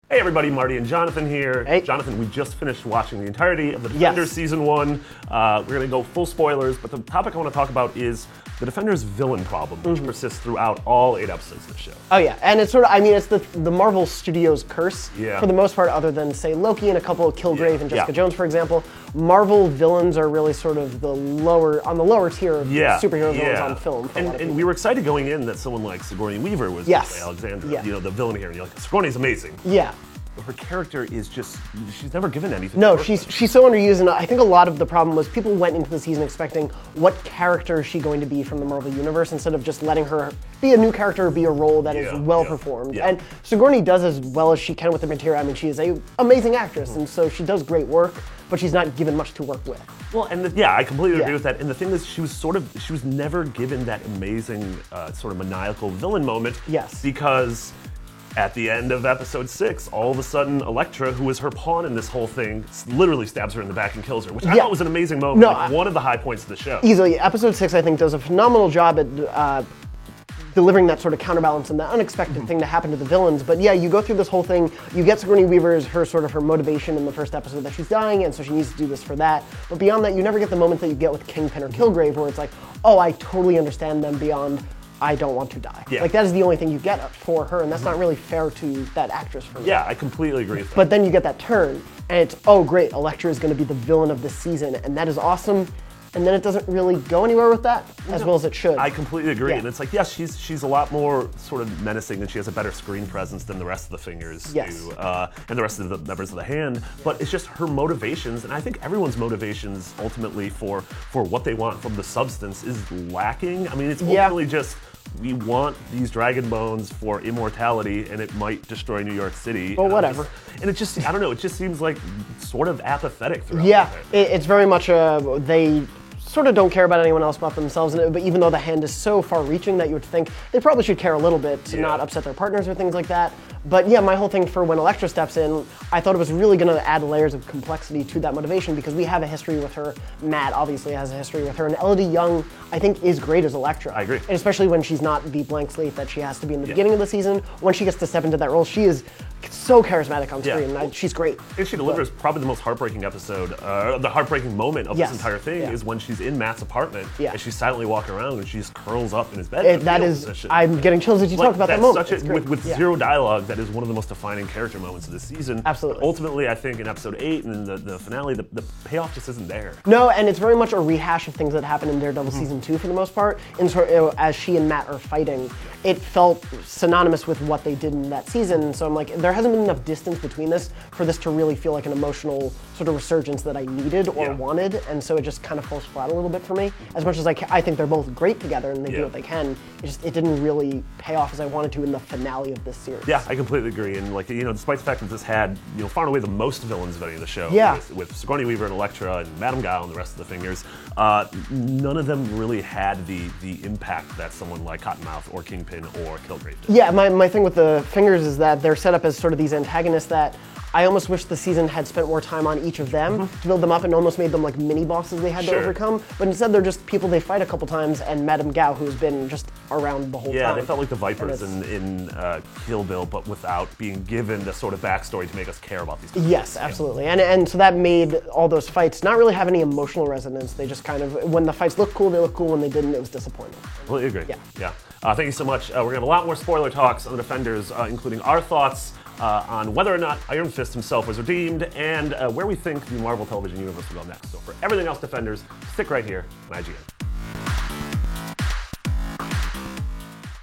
Hey everybody, Marty and Jonathan here. Hey. Jonathan, we just finished watching the entirety of The Defenders Season 1. We're going to go full spoilers, but the topic I want to talk about is the Defenders villain problem, which persists throughout all 8 episodes of the show. Oh yeah, and it's sort of, I mean, it's the Marvel Studios curse, for the most part, other than, say, Loki and a couple of Kilgrave and Jessica Jones, for example. Marvel villains are really sort of on the lower tier of superhero villains on film. And we were excited going in that someone like Sigourney Weaver was Alexandra, you know, the villain here. And you're like, Sigourney's amazing. Yeah. But her character is just, she's never given anything. No, she's so underused, and I think a lot of the problem was people went into the season expecting what character is she going to be from the Marvel Universe instead of just letting her be a new character, be a role that is well performed. And Sigourney does as well as she can with the material. I mean, she is an amazing actress, and so she does great work, but she's not given much to work with. Well, and I completely agree with that. And the thing is, she was never given that amazing sort of maniacal villain moment. Yes. Because at the end of episode 6, all of a sudden, Elektra, who is her pawn in this whole thing, literally stabs her in the back and kills her, which I thought was an amazing moment, like one of the high points of the show. Easily. Episode 6, I think, does a phenomenal job at delivering that sort of counterbalance and that unexpected thing to happen to the villains. But yeah, you go through this whole thing, you get Sigourney Weaver's her motivation in the first episode that she's dying, and so she needs to do this for that. But beyond that, you never get the moment that you get with Kingpin or Kilgrave, where it's like, oh, I totally understand them beyond I don't want to die. Like, that is the only thing you get for her, and that's not really fair to that actress for me. Yeah, I completely agree with that. But then you get that turn, and it's, oh great, Elektra is going to be the villain of this season, and that is awesome. And then it doesn't really go anywhere with that as well as it should. I completely agree. And it's like, yes, she's a lot more sort of menacing, and she has a better screen presence than the rest of the Fingers do, and the rest of the members of the Hand. But it's just her motivations, and I think everyone's motivations ultimately for what they want from the substance is lacking. I mean, it's ultimately just, we want these dragon bones for immortality, and it might destroy New York City. Well, whatever. And it just, I don't know, it just seems like sort of apathetic throughout. Yeah, it's very much they sort of don't care about anyone else but themselves, but even though the Hand is so far-reaching that you would think they probably should care a little bit to not upset their partners or things like that. But yeah, my whole thing for when Elektra steps in, I thought it was really going to add layers of complexity to that motivation because we have a history with her. Matt obviously has a history with her, and Elodie Yung, I think, is great as Elektra. I agree. And especially when she's not the blank slate that she has to be in the beginning of the season. When she gets to step into that role, she is so charismatic on screen, and she's great. And she delivers probably the most heartbreaking episode, the heartbreaking moment of this entire thing is when she's in Matt's apartment and she's silently walking around and she just curls up in his bed. That is, I'm getting chills as you talk about that moment. With zero dialogue, that is one of the most defining character moments of the season. Absolutely. But ultimately, I think in episode 8 and the finale, the payoff just isn't there. No, and it's very much a rehash of things that happened in Daredevil season 2 for the most part. And so, as she and Matt are fighting, it felt synonymous with what they did in that season. So I'm like, there hasn't been enough distance between this for this to really feel like an emotional sort of resurgence that I needed or wanted, and so it just kind of falls flat a little bit for me. As much as I think they're both great together and they do what they can, it didn't really pay off as I wanted to in the finale of this series. Yeah, I completely agree. And like, you know, despite the fact that this had, you know, far and away the most villains of any of the show, with Sigourney Weaver and Elektra and Madame Gao and the rest of the Fingers, none of them really had the impact that someone like Cottonmouth or Kingpin or Kilgrave did. Yeah, my thing with the Fingers is that they're set up as sort of these antagonists that I almost wish the season had spent more time on each of them to build them up and almost made them like mini bosses they had to overcome. But instead they're just people they fight a couple times, and Madame Gao, who's been just around the whole time. Yeah, they felt like the Vipers in Kill Bill, but without being given the sort of backstory to make us care about these people. Yes, absolutely. And so that made all those fights not really have any emotional resonance. They just kind of, when the fights looked cool, they looked cool. When they didn't, it was disappointing. Completely agree. Yeah. Thank you so much. We're going to have a lot more spoiler talks on the Defenders, including our thoughts on whether or not Iron Fist himself was redeemed and where we think the Marvel television universe will go next. So for everything else Defenders, stick right here on IGN.